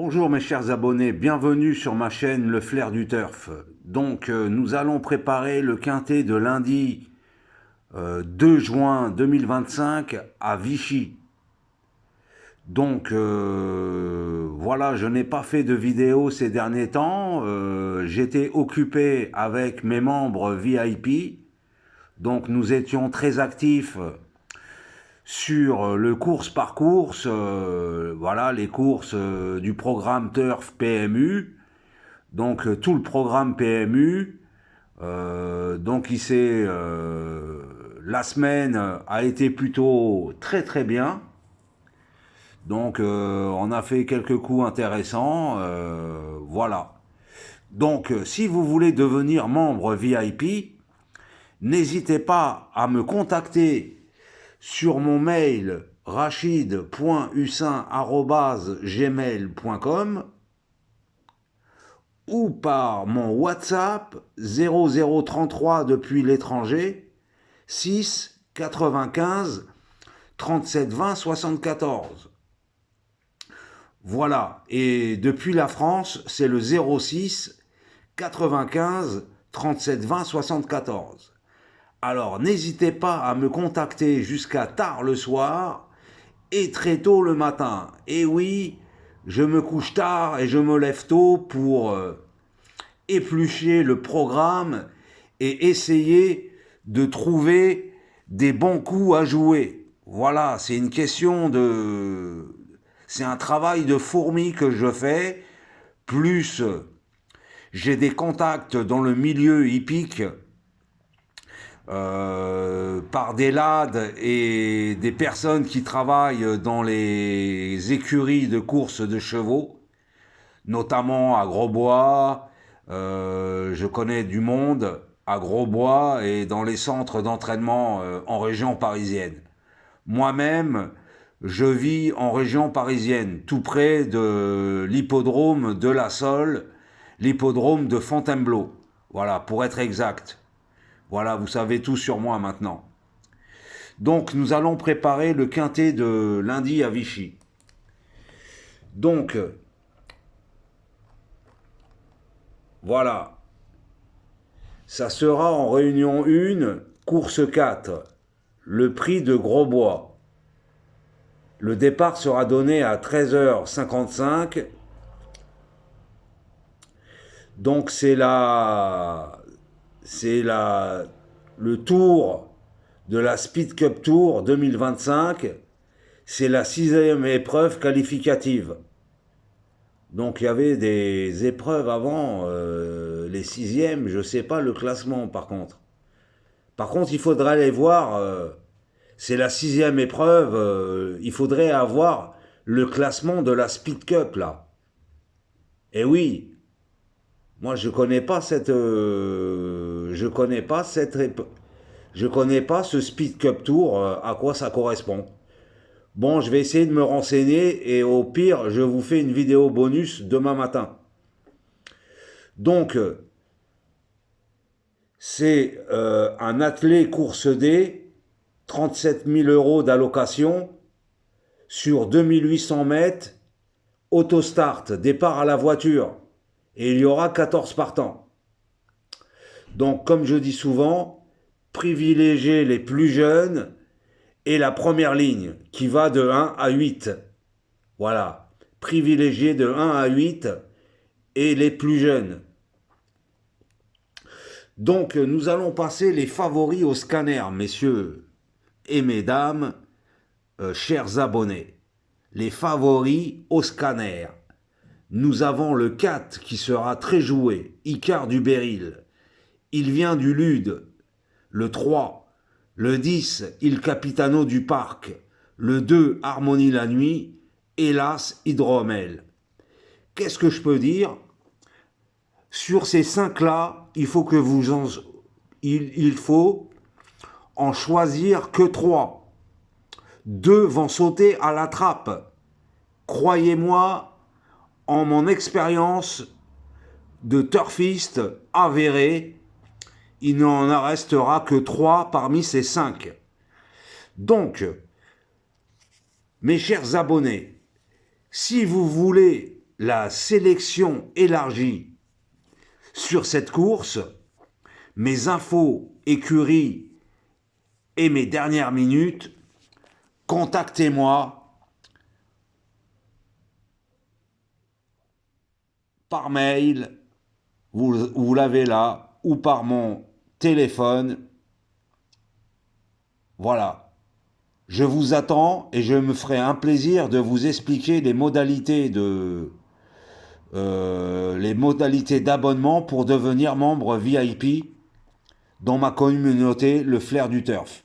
Bonjour mes chers abonnés, bienvenue sur ma chaîne Le Flair du Turf. Donc nous allons préparer le quintet de lundi 2 juin 2025 à Vichy. Donc voilà, je n'ai pas fait de vidéo ces derniers temps, j'étais occupé avec mes membres VIP, donc nous étions très actifs sur le course par course, voilà les courses du programme Turf PMU, donc tout le programme PMU, donc la semaine a été plutôt très bien, donc on a fait quelques coups intéressants, voilà. Donc si vous voulez devenir membre VIP, n'hésitez pas à me contacter sur mon mail rachid.hussin@gmail.com ou par mon WhatsApp 0033 depuis l'étranger 6 95 37 20 74. Voilà, et depuis la France, c'est le 06 95 37 20 74. Alors, n'hésitez pas à me contacter jusqu'à tard le soir et très tôt le matin. Et oui, je me couche tard et je me lève tôt pour éplucher le programme et essayer de trouver des bons coups à jouer. Voilà, c'est une question de... C'est un travail de fourmi que je fais, plus j'ai des contacts dans le milieu hippique par des lads et des personnes qui travaillent dans les écuries de course de chevaux, notamment à Grosbois. Je connais du monde à Grosbois et dans les centres d'entraînement en région parisienne. Moi-même, je vis en région parisienne, tout près de l'hippodrome de la Sole, l'hippodrome de Fontainebleau. Voilà, pour être exact. Voilà, vous savez tout sur moi maintenant. Donc, nous allons préparer le quintet de lundi à Vichy. Donc, voilà. Ça sera en réunion 1, course 4, le prix de Grosbois. Le départ sera donné à 13h55. Donc, le tour de la Speed Cup Tour 2025, c'est la 6e épreuve qualificative. Donc il y avait des épreuves avant, les 6e, je ne sais pas le classement par contre. Par contre, il faudrait aller voir, c'est la 6e épreuve, il faudrait avoir le classement de la Speed Cup là. Et oui, moi je connais pas je connais pas ce Speed Cup Tour, à quoi ça correspond. Bon, je vais essayer de me renseigner et au pire, je vous fais une vidéo bonus demain matin. Donc, c'est un attelé course D, 37 000 € d'allocation sur 2800 mètres, autostart, départ à la voiture. Et il y aura 14 partants. Donc, comme je dis souvent, privilégiez les plus jeunes et la première ligne qui va de 1 à 8. Voilà, privilégiez de 1 à 8 et les plus jeunes. Donc nous allons passer les favoris au scanner, messieurs et mesdames, chers abonnés. Les favoris au scanner. Nous avons le 4 qui sera très joué, Icar du Béryl. Il vient du Lude. Le 3, le 10, Il Capitano du Parc. Le 2, Harmonie la Nuit. Hélas, Hydromel. Qu'est-ce que je peux dire? Sur ces 5-là, il faut en choisir que 3. 2 vont sauter à la trappe. Croyez-moi, en mon expérience de turfiste avéré, il n'en restera que 3 parmi ces 5. Donc, mes chers abonnés, si vous voulez la sélection élargie sur cette course, mes infos écuries et mes dernières minutes, contactez-moi par mail, vous l'avez là, ou par mon téléphone. Voilà. Je vous attends et je me ferai un plaisir de vous expliquer les modalités d'abonnement pour devenir membre VIP dans ma communauté, le Flair du Turf.